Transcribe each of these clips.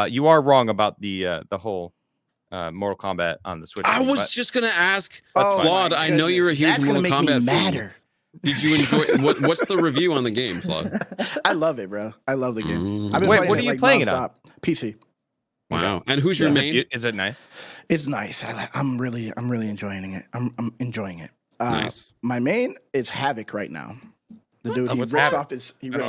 You are wrong about the whole Mortal Kombat on the Switch. I thing, was just gonna ask, That's Flawed. I know you're a huge That's gonna Mortal make me Kombat fan. madder. Did you enjoy? What's the review on the game, Flawed? I love it, bro. I love the game. I've been Wait, playing what it, are you like, playing it nonstop. PC. Wow. And who's your main? Is it nice? It's nice. I'm really enjoying it. I'm enjoying it. Nice. My main is Havoc right now. The dude he What's rips Havoc?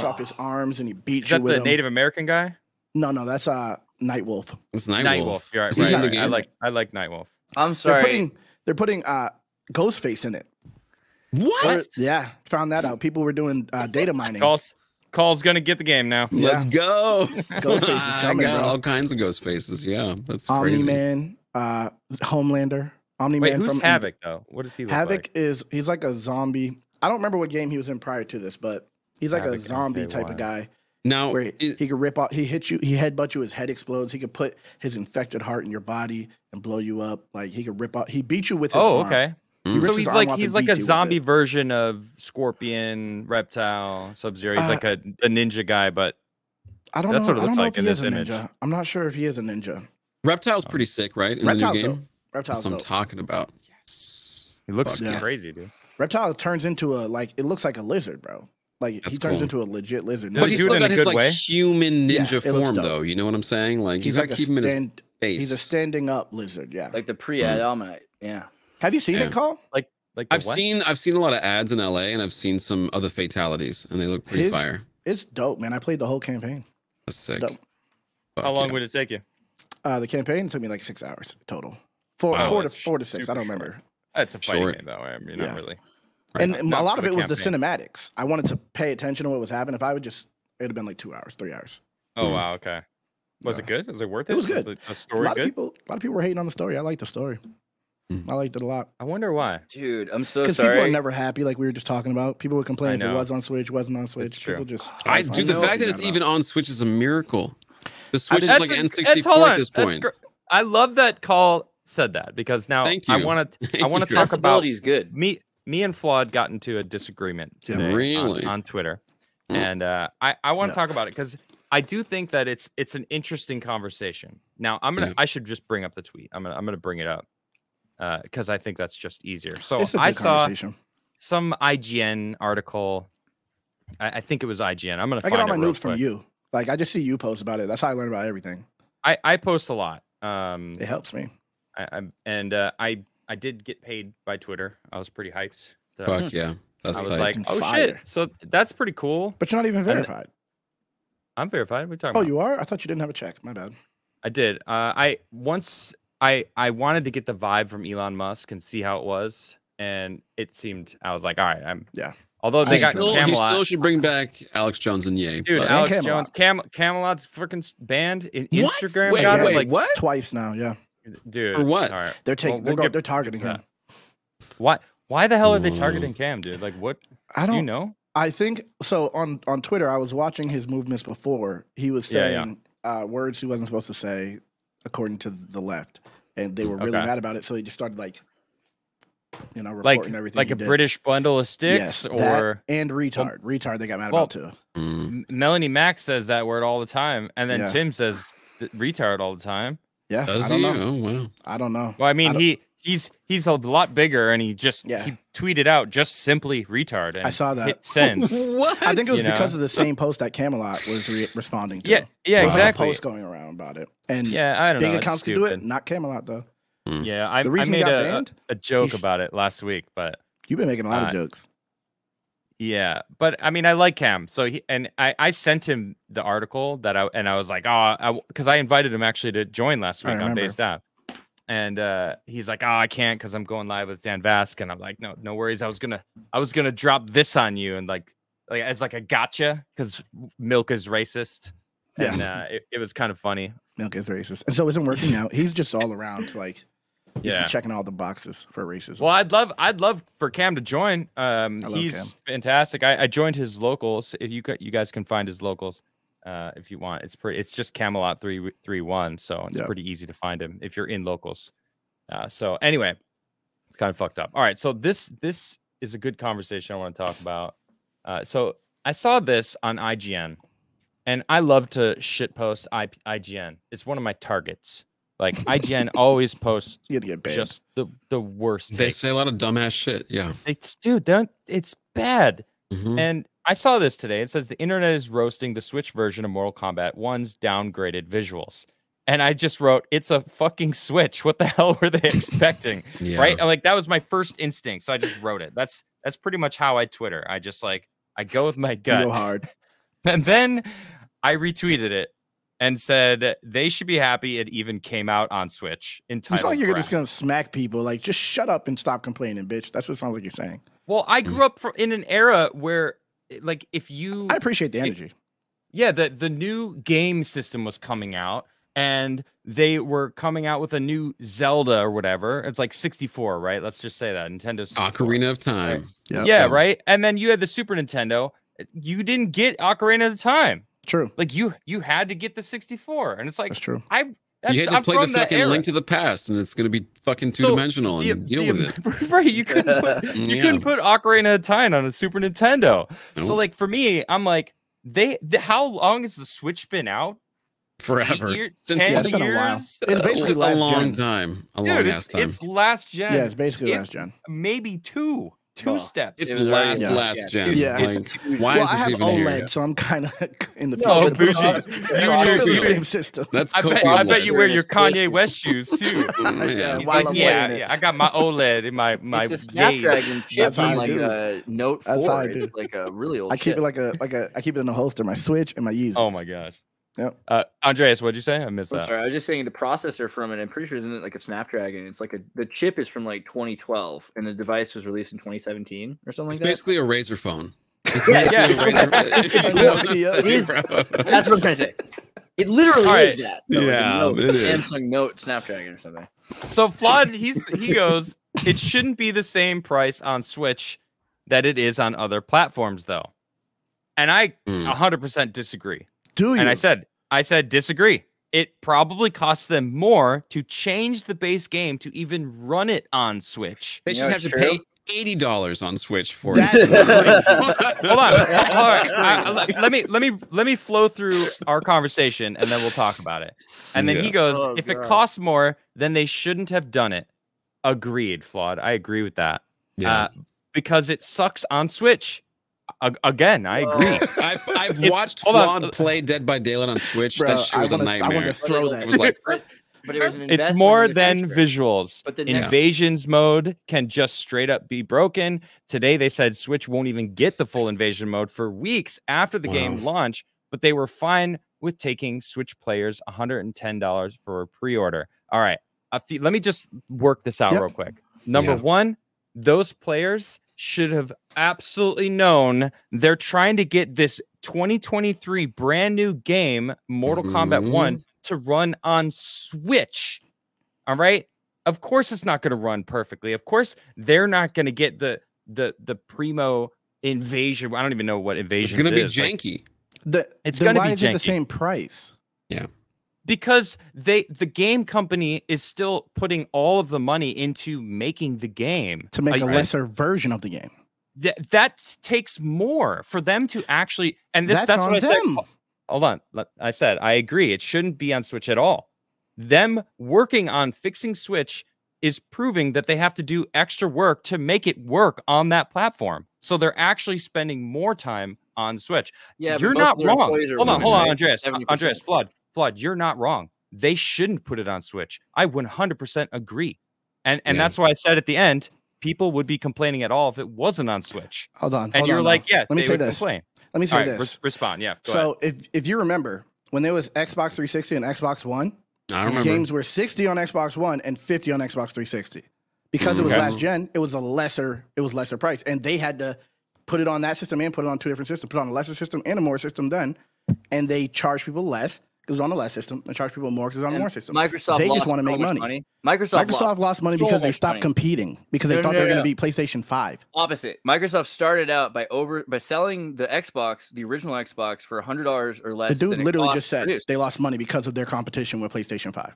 off his arms and he beats Is you that with the them. Native American guy? No, that's Nightwolf. It's Nightwolf. Nightwolf. You're right. He's right, not right. in I like Nightwolf. I'm sorry. They're putting Ghostface in it. What? Yeah, found that out. People were doing data mining. Caul's gonna get the game now. Let's go. Ghostface is coming, I got bro. all kinds of ghost faces. Yeah, that's crazy. Omni-Man, Homelander. Omni-Man Wait, who's from Havoc though? What does he look Havoc like? he's like a zombie. I don't remember what game he was in prior to this, but he's like Havoc, a zombie okay, type why? of guy. Now, Where he could rip off, he hits you, he headbutts you, his head explodes. He could put his infected heart in your body and blow you up. Like he could rip off, he beat you with his arm. Okay. He rips So his he's arm like off and a beats you with zombie it. version of Scorpion, Reptile, Sub-Zero. He's like a ninja guy, but I don't that's know. what it I looks don't know like if in he is this a image. ninja. I'm not sure if he is a ninja. Reptile's pretty sick, right? In Reptile's the new dope. game. Reptile's That's what I'm dope. talking about. Yes. he looks Fuck yeah. crazy, dude. Reptile turns into it looks like a lizard, bro. Like That's he turns cool. into a legit lizard. Does But he he's do it still in a got his good like way? human Yeah, ninja it looks form, dope. though. You know what I'm saying? Like He's you like gotta a keep him in his stand. face. He's a standing up lizard. Yeah. Like the pre-Adamite. Yeah. Have you seen Yeah. it, Cole? Like the I've what? seen a lot of ads in LA, and I've seen some other fatalities, and they look pretty His- fire. It's dope, man. I played the whole campaign. That's sick. Dope. Fuck How long yeah. would it take you? The campaign took me like 6 hours total. Four Wow. to six. I don't Super remember. That's a fighting Short. game, though. I mean, Yeah. not really. Right. And Not a lot for of the it was the campaign. cinematics. I wanted to pay attention to what was happening. If I would just, it'd have been like 2 hours, 3 hours. Oh wow, okay. Was Yeah. it good? Was it worth it? It was good. The A story lot of good? people were hating on the story. I liked the story. I liked it a lot. I wonder why. Dude, I'm so Because people are sorry. never happy, like we were just talking about. People would complain if it know. was on Switch, wasn't on Switch. true. People just. Dude, the fact that it's even on Switch is a miracle. The Switch is That's like hold N64 on. at this That's point. I love that Caul said that because now Thank I you. want to Thank you. talk about Accessibility's good. me and Flawed got into a disagreement today Really? on Twitter, Mm. and I want to Yeah. talk about it because I do think that it's an interesting conversation. Now I should just bring up the tweet. I'm gonna bring it up because I think that's just easier. So It's a good I saw conversation. some IGN article. I think it was IGN. I'm gonna I find get all it my real news from quick. you. Like I just see you post about it. That's how I learn about everything. I post a lot. It helps me. I did get paid by Twitter. I was pretty hyped. So Fuck yeah. That's I was tight. like, Fucking oh fire. shit. So that's pretty cool. But you're not even verified. I'm verified. What are you talking Oh, about? you are? I thought you didn't have a check. My bad. I did. I wanted to get the vibe from Elon Musk and see how it was, and it seemed. I was like, all right, Yeah. Although they He got still, he Camelot, still should bring back Alex Jones and Ye. dude. but- Alex Camelot. Jones, Camelot's freaking banned in What? Instagram. Wait, got it, wait, like, what? Twice now. Yeah. dude. For what? All right. They're taking. Well, we'll they're get targeting to him. that. Why the hell are they Mm. targeting Cam, dude? Like, what? I Do you don't know? I think so. On Twitter, I was watching his movements before. He was Yeah, saying words he wasn't supposed to say, according to the left, and they were really Okay. mad about it. So he just started like, Like reporting everything. like he a did. British bundle of Yes, sticks, that or and retard. They got mad well, about too. Mm. Melanie Mack says that word all the time, and then Yeah. Tim says retard all the time. Yeah, Does I don't he? know. Oh, wow. I don't know. Well, I mean, don't- he's a lot bigger, and he Yeah. tweeted out just simply retard. And I saw that. hit send. What? I think it was you know? because of the same post that Camelot was responding to. Yeah, yeah, There was like a exactly. post going around about it, and Yeah, I don't big know. it's accounts can do it. stupid. Not Camelot though. Yeah, I The reason he made got a banned, joke he sh- about it last week, but You've been making a lot Uh, of jokes. yeah, but I mean, I like Cam, so I sent him the article that I was like, because I invited him actually to join last I week on remember. Based App, and he's like, I can't because I'm going live with Dan Vask, and I'm like, no worries, I was gonna drop this on you and like as like a gotcha because Milk is racist, and it was kind of funny. Milk is racist, and so isn't working out. He's just all around like. He's Yeah. checking all the boxes for racism. Well, I'd love for Cam to join. He's Cam. fantastic. I joined his locals. If you guys can find his locals, if you want. It's just Camelot 331, so it's Yep. pretty easy to find him if you're in locals. So anyway, it's kind of fucked up. All right, so this is a good conversation I want to talk about. So I saw this on IGN, and I love to shitpost IGN. It's one of my targets. Like IGN always posts You gotta get banned. just the worst. They takes. say a lot of dumbass shit. Yeah. It's it's bad. And I saw this today. It says the internet is roasting the Switch version of Mortal Kombat 1's downgraded visuals. And I just wrote, it's a fucking Switch. What the hell were they expecting? Right? I'm like, that was my first instinct. So I just wrote it. That's pretty much how I Twitter. I just like, I go with my gut. You go hard. And then I retweeted it and said they should be happy it even came out on Switch. It's not like you're just gonna smack people. Like, just shut up and stop complaining, bitch. That's what it sounds like you're saying. Well, I grew up in an era where, like, if you... I appreciate the energy. Yeah, the new game system was coming out, and they were coming out with a new Zelda or whatever. It's like 64, right? Let's just say that. Nintendo 64. Ocarina of Time. Right? Yep. Yeah, right? And then you had the Super Nintendo. You didn't get Ocarina of Time. True. Like, you had to get the 64. And it's like... That's true. You had to play the fucking Link to the Past, and it's going to be fucking two-dimensional and deal with it. Right, you couldn't put Ocarina of Time on a Super Nintendo. Nope. So, like, for me, I'm like, how long has the Switch been out? Forever. 10 years? It's basically a long time. A long ass time. It's last gen. Yeah, it's basically last gen. Maybe two steps. It's last gen. Yeah. Like, why is I this have even OLED, here? so I'm kind of in the future. The same system. That's I bet you wear your Kanye West shoes too. I got my OLED in my It's a Snapdragon chip on like a Note 4. It's like a really old. I keep it I keep it in the holster, my Switch and my Yeezys. Oh my gosh. Yep. Andreas, what'd you say? I missed that. Sorry, I was just saying the processor from it. I'm pretty sure isn't it like a Snapdragon? It's like the chip is from like 2012, and the device was released in 2017 or something like that. It's basically a Razer phone. That's what I'm trying to say. It literally is that. Yeah, it is. Samsung Note Snapdragon or something. So Flood, he goes, it shouldn't be the same price on Switch that it is on other platforms, though. And I 100% disagree. Do you? And I said disagree. It probably costs them more to change the base game to even run it on Switch. They should have to pay $80 on Switch for it. Hold on. Let me flow through our conversation and then we'll talk about it. And then he goes, if it costs more, then they shouldn't have done it. Agreed, Flawed. I agree with that. Yeah. Because it sucks on Switch. Again, I agree. I've watched Flawed play Dead by Daylight on Switch. Bro, that shit was a nightmare. I want to throw that. It was like, but it was an it's more than visuals. But the Invasions mode can just straight up be broken. Today they said Switch won't even get the full invasion mode for weeks after the game launch, but they were fine with taking Switch players $110 for a pre-order. All right, let me just work this out real quick. Number one, those players should have absolutely known they're trying to get this 2023 brand new game, Mortal Kombat 1, to run on Switch. All right. Of course, it's not going to run perfectly. Of course, they're not going to get the primo invasion. I don't even know what invasion is. It's going to be janky. It's going to be janky. Why is it the same price? Yeah. Because the game company is still putting all of the money into making the game to make a lesser version of the game. That takes more for them to actually, and that's what I said. Hold on, I said I agree. It shouldn't be on Switch at all. Them working on fixing Switch is proving that they have to do extra work to make it work on that platform. So they're actually spending more time on Switch. Yeah, you're not wrong. Hold on, Andreas. Andreas, Flood, you're not wrong. They shouldn't put it on Switch. I 100% agree. And that's why I said at the end, people would be complaining at all if it wasn't on Switch. Hold on. And you're like, yeah, let me say this. Complain. Let me say this. Respond. Yeah. So if you remember when there was Xbox 360 and Xbox One, games were 60 on Xbox One and 50 on Xbox 360. Because it was last gen, it was lesser price. And they had to put it on that system and put it on two different systems, put it on a lesser system and a more system then. And they charge people less. It was on the less system and charge people more because it was on the more system. Microsoft they lost just want to make money. Microsoft lost money because they stopped competing because they thought they were going to be PlayStation 5. Opposite. Microsoft started out by selling the Xbox, the original Xbox, for $100 or less. The dude literally just said they lost money because of their competition with PlayStation 5.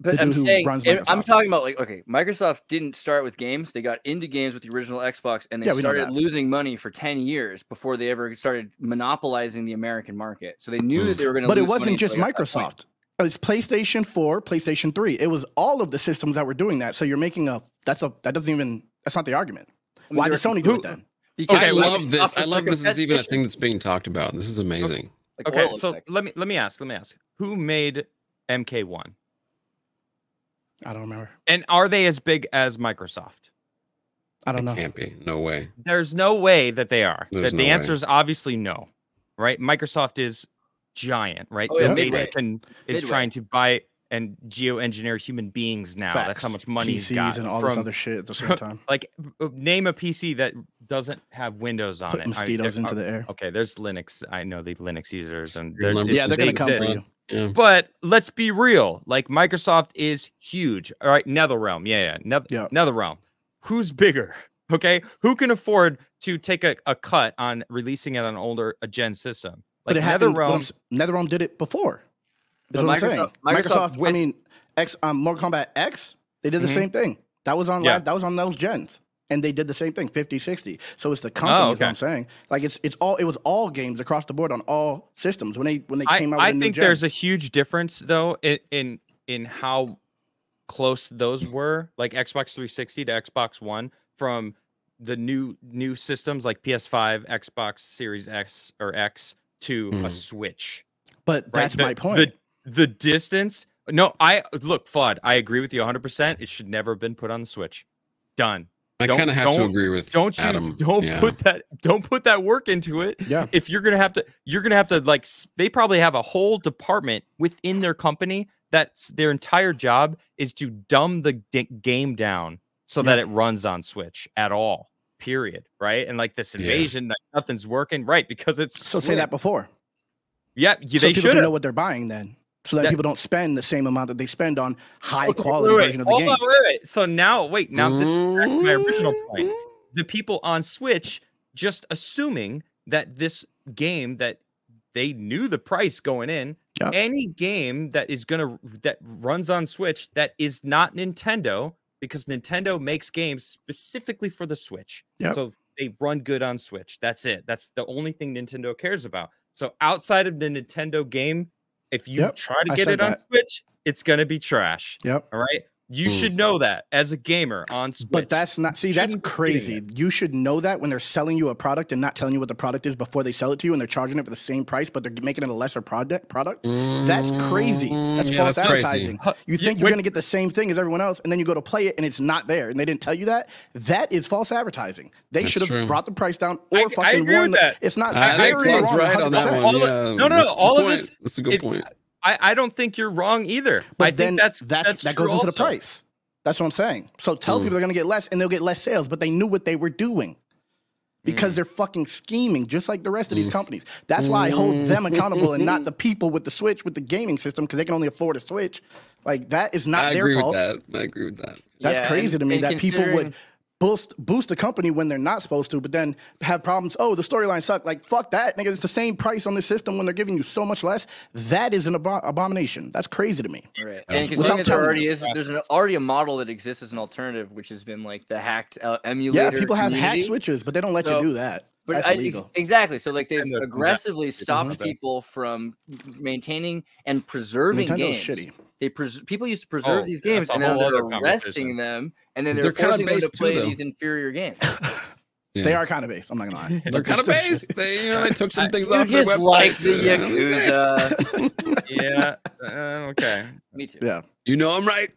But I'm saying, I'm talking about like, okay, Microsoft didn't start with games. They got into games with the original Xbox, and they started losing money for 10 years before they ever started monopolizing the American market. So they knew that they were going to. But it wasn't just Microsoft. It was PlayStation 4, PlayStation 3. It was all of the systems that were doing that. So you're making that's not the argument. Why did Sony do it then? I love this. I love this is even a thing that's being talked about. This is amazing. Okay, so let me ask. Who made MK1? I don't remember. And are they as big as Microsoft? I don't know. Can't be. No way. There's no way that they are. The answer is obviously no, right? Microsoft is giant, right? Is trying to buy and geoengineer human beings now. Facts. That's how much money he's got. And all this other shit at the same time. Like, name a PC that doesn't have Windows on it. Mosquitoes into the air. Okay, there's Linux. I know the Linux users, and they're gonna come for you. Yeah. But let's be real. Like, Microsoft is huge. All right, NetherRealm. NetherRealm. Who's bigger? Okay, who can afford to take a cut on releasing it on a gen system? Like, but it happened. NetherRealm did it before. That's what I'm saying. Microsoft I mean, Mortal Kombat X. They did the same thing. That was on that was on those gens. And they did the same thing, 50, 60. So it's the company, is what I'm saying. Like it was all games across the board on all systems when they came out with a new gen. I think there's a huge difference though in how close those were, like Xbox 360 to Xbox One, from the new systems like PS5, Xbox Series X or X to a Switch. But that's my point. The distance. No, look, Flood, I agree with you 100%. It should never have been put on the Switch. Done. I kind of have to agree with Adam. Don't put that work into it. Yeah. If you're gonna have to like, they probably have a whole department within their company that's their entire job is to dumb the game down so that it runs on Switch at all. Period. Right. And like this invasion, that nothing's working. Right. Because it's say that before. Yeah. They should know what they're buying then. So that people don't spend the same amount that they spend on high quality version of the game. Wait. So now this is back to my original point. The people on Switch just assuming that this game that they knew the price going in, any game that runs on Switch that is not Nintendo, because Nintendo makes games specifically for the Switch. Yep. So they run good on Switch. That's it. That's the only thing Nintendo cares about. So outside of the Nintendo game, if you try to get it on Switch, it's going to be trash. Yep. All right. You should know that as a gamer on Switch. But that's not, that's crazy. You should know that when they're selling you a product and not telling you what the product is before they sell it to you, and they're charging it for the same price, but they're making it a lesser product. That's crazy. That's false advertising. You think you're going to get the same thing as everyone else, and then you go to play it and it's not there, and they didn't tell you that. That is false advertising. They should have brought the price down or fucking warned that. It's not. I think Flood's right on that one. No. All of this. That's a good point. I don't think you're wrong either. But I think that goes into the price. That's what I'm saying. So tell people they're going to get less and they'll get less sales, but they knew what they were doing because they're fucking scheming just like the rest of these companies. That's why I hold them accountable and not the people with the Switch, with the gaming system, because they can only afford a Switch. Like, that is not their fault. I agree with that. That's crazy to me that people would boost the company when they're not supposed to, but then have problems. Oh, the storyline sucked. Like, fuck that, nigga. It's the same price on the system when they're giving you so much less. That is an abomination. That's crazy to me. Right. And considering there's already a model that exists as an alternative, which has been like the hacked emulator. Yeah, people have hacked Switches, but they don't let you do that. But that's illegal. Exactly. So like they've aggressively stopped people from maintaining and preserving games. Shitty. People used to preserve these games, and then they're arresting them, and then they're forcing them to play these inferior games. They are kind of based. I'm not gonna lie. They're kind of based. They took some things off their website. Like the Yakuza. Okay. Me too. Yeah. I'm right.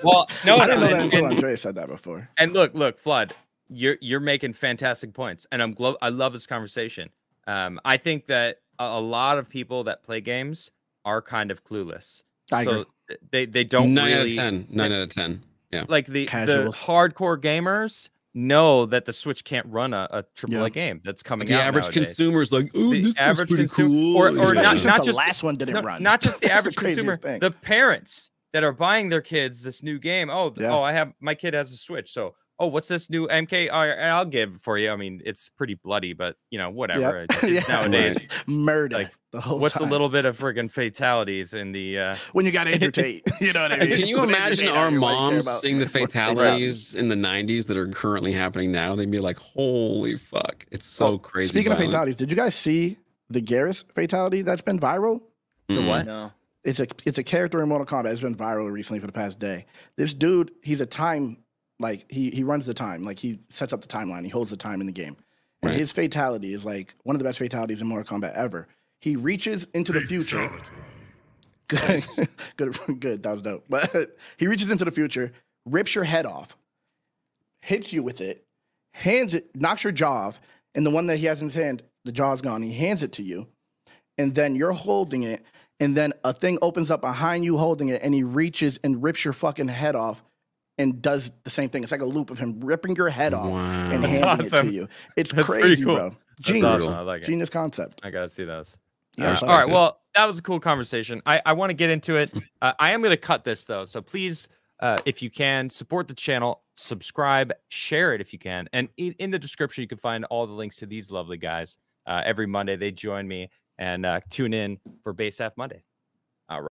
Well, no, I didn't know that until Andreas said that before. And look, Flood, you're making fantastic points, and I love this conversation. I think that a lot of people that play games are kind of clueless. I agree. They don't 9 really, out of 10. 9 out of 10. Yeah. Like the hardcore gamers know that the Switch can't run a AAA game that's coming out. The average consumer's like, oh, this is pretty cool. Or not just the last one didn't run. Not just the average consumer. The parents that are buying their kids this new game. My kid has a Switch, so oh, what's this new MK? I'll give for you. I mean, it's pretty bloody, but you know, whatever. Yep. It's nowadays, murder. Like, the whole what's time. a little bit of friggin' fatalities in the when you got Andrew Tate? You know what I mean? Can you imagine our moms seeing the fatalities in the 90s that are currently happening now? They'd be like, "Holy fuck, it's so crazy." Speaking of fatalities, did you guys see the Garrett fatality that's been viral? The what? No. It's a character in Mortal Kombat. It's been viral recently for the past day. This dude, he's a time, like he runs the time, like he sets up the timeline. He holds the time in the game, and his fatality is like one of the best fatalities in Mortal Kombat ever. He reaches into the future. Good. That was dope. But he reaches into the future, rips your head off, hits you with it, knocks your jaw off, and the one that he has in his hand, the jaw's gone. He hands it to you, and then you're holding it, and then a thing opens up behind you holding it, and he reaches and rips your fucking head off and does the same thing. It's like a loop of him ripping your head off and handing it to you. It's crazy, cool. Bro. Genius. Awesome. I like it. Genius concept. I gotta see those. Yeah, all right. Well, that was a cool conversation. I want to get into it. I am going to cut this though. So please, if you can, support the channel, subscribe, share it if you can. And in the description, you can find all the links to these lovely guys. Every Monday, they join me and tune in for Base Half Monday.